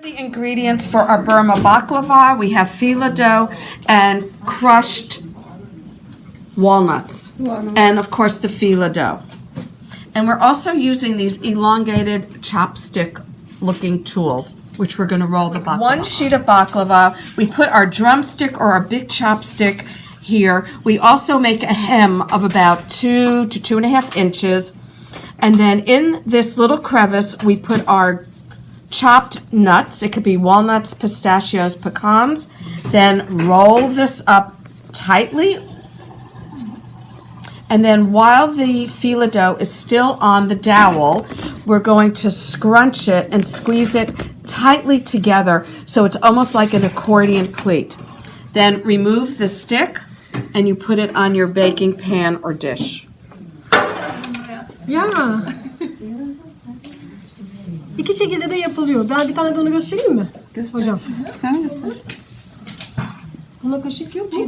The ingredients for our Burma Baklava, we have phyllo dough and crushed walnuts, and of course the phyllo dough. And we're also using these elongated chopstick looking tools, which we're going to roll the baklava. One sheet of baklava, we put our drumstick or our big chopstick here. We also make a hem of about 2 to 2.5 inches. And then in this little crevice, we put our chopped nuts. It could be walnuts, pistachios, pecans. Then roll this up tightly. And then while the phyllo dough is still on the dowel, we're going to scrunch it and squeeze it tightly together so it's almost like an accordion pleat. Then remove the stick and you put it on your baking pan or dish. Ya. İki şekilde de yapılıyor. Ben bir tane de onu göstereyim mi? Hocam. Buna kaşık yok mu?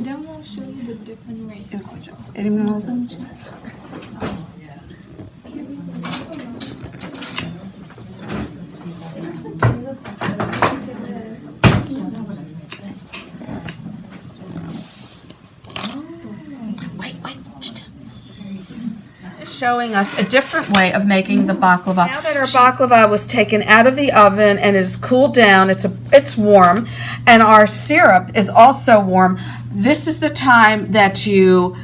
Elimin olduğu için. Showing us a different way of making the baklava. Now that our baklava was taken out of the oven and it is cooled down, it's warm, and our syrup is also warm. This is the time that you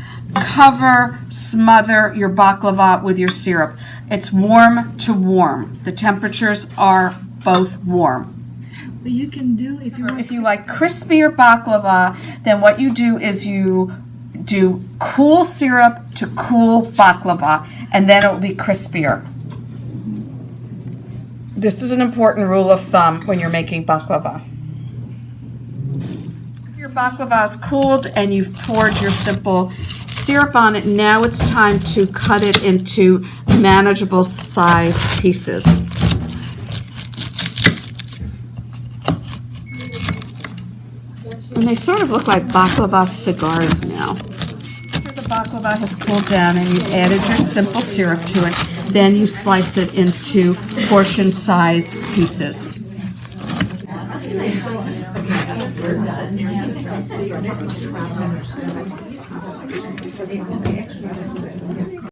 smother your baklava with your syrup. It's warm to warm. The temperatures are both warm. But you can do If you like crispier baklava, then what you do is you do cool syrup to cool baklava, and then it will be crispier. This is an important rule of thumb when you're making baklava. Your baklava is cooled and you've poured your simple syrup on it. Now it's time to cut it into manageable size pieces. And they sort of look like baklava cigars now. After the baklava has cooled down and you've added your simple syrup to it, then you slice it into portion size pieces.